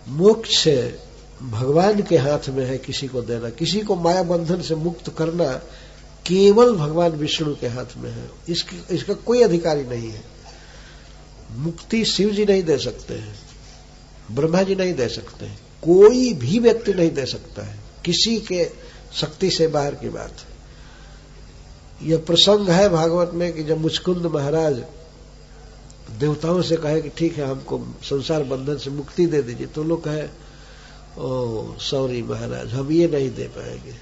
मोक्ष भगवान के हाथ में है किसी को देना, किसी को माया बंधन से मुक्त करना केवल भगवान विष्णु के हाथ में है। इसका कोई अधिकारी नहीं है। मुक्ति शिव जी नहीं दे सकते हैं, ब्रह्मा जी नहीं दे सकते हैं, कोई भी व्यक्ति नहीं दे सकता है, किसी के शक्ति से बाहर की बात है। यह प्रसंग है भागवत में कि जब मुचकुंद महाराज देवताओं से कहे कि ठीक है हमको संसार बंधन से मुक्ति दे दीजिए, तो लोग कहे ओ सॉरी महाराज हम ये नहीं दे पाएंगे।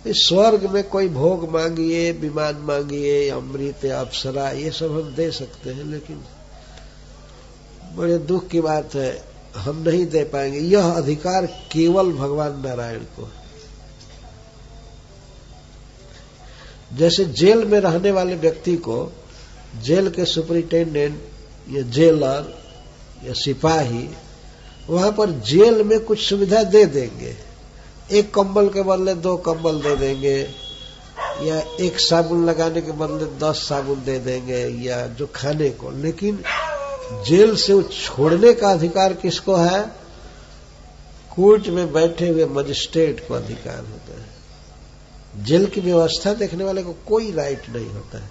इस स्वर्ग में कोई भोग मांगिए, विमान मांगिए, अमृत अप्सरा, ये सब हम दे सकते हैं, लेकिन बड़े दुख की बात है हम नहीं दे पाएंगे। यह अधिकार केवल भगवान नारायण को है। जैसे जेल में रहने वाले व्यक्ति को जेल के सुपरिटेंडेंट या जेलर या सिपाही वहां पर जेल में कुछ सुविधा दे देंगे, एक कंबल के बदले 2 कंबल दे देंगे, या एक साबुन लगाने के बदले 10 साबुन दे देंगे, या जो खाने को। लेकिन जेल से छोड़ने का अधिकार किसको है? कोर्ट में बैठे हुए मजिस्ट्रेट को अधिकार होता है। जेल की व्यवस्था देखने वाले को कोई राइट नहीं होता है,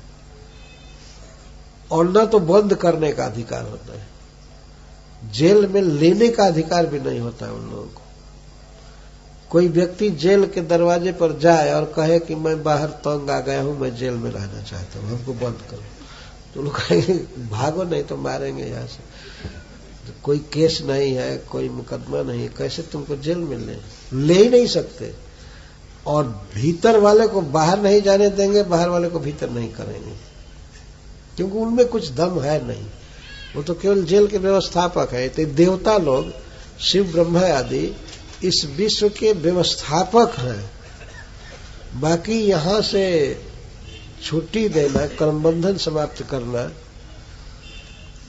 और न तो बंद करने का अधिकार होता है, जेल में लेने का अधिकार भी नहीं होता है उन लोगों को। कोई व्यक्ति जेल के दरवाजे पर जाए और कहे कि मैं बाहर तंग आ गया हूं, मैं जेल में रहना चाहता हूं, हमको बंद करो, तो लोग कहेंगे भागो नहीं तो मारेंगे यहां से, तो कोई केस नहीं है, कोई मुकदमा नहीं है, कैसे तुमको जेल में ले ही नहीं सकते। और भीतर वाले को बाहर नहीं जाने देंगे, बाहर वाले को भीतर नहीं करेंगे, क्योंकि उनमें कुछ दम है नहीं, वो तो केवल जेल के व्यवस्थापक है। तो देवता लोग शिव ब्रह्मा आदि इस विश्व के व्यवस्थापक हैं। बाकी यहां से छुट्टी देना, कर्मबंधन समाप्त करना,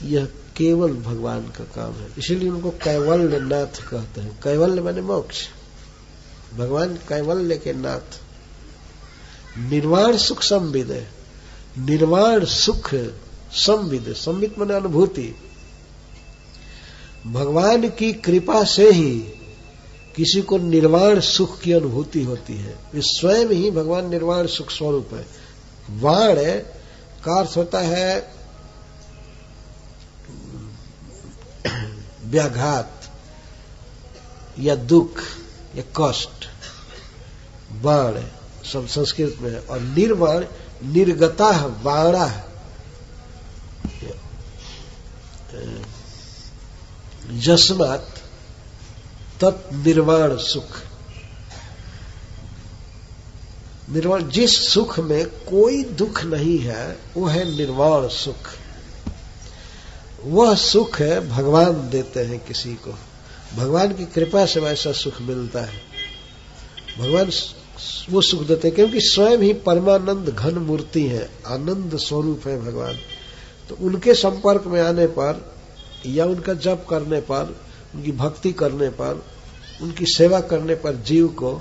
यह केवल भगवान का काम है। इसीलिए उनको कैवल्य नाथ कहते हैं। कैवल्य माने मोक्ष, भगवान कैवल्य के नाथ। निर्वाण सुख संविद, निर्वाण सुख संविद, संविद माने अनुभूति। भगवान की कृपा से ही किसी को निर्वाण सुख की अनुभूति होती है। वे स्वयं ही भगवान निर्वाण सुख स्वरूप है। वाण का अर्थ होता है व्याघात या दुख या कष्ट, बाण सब संस्कृत में है। और निर्वाण निर्गता वाणा, यस्मात् तत् निर्वाण सुख। निर्वाण, जिस सुख में कोई दुख नहीं है वो है निर्वाण सुख। वह सुख है भगवान देते हैं किसी को, भगवान की कृपा से वैसा सुख मिलता है। भगवान वो सुख देते हैं क्योंकि स्वयं ही परमानंद घन मूर्ति है, आनंद स्वरूप है भगवान। तो उनके संपर्क में आने पर या उनका जप करने पर, उनकी भक्ति करने पर, उनकी सेवा करने पर जीव को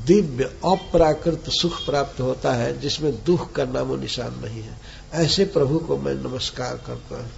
दिव्य अप्राकृत सुख प्राप्त होता है, जिसमें दुख का नामो निशान नहीं है। ऐसे प्रभु को मैं नमस्कार करता हूं।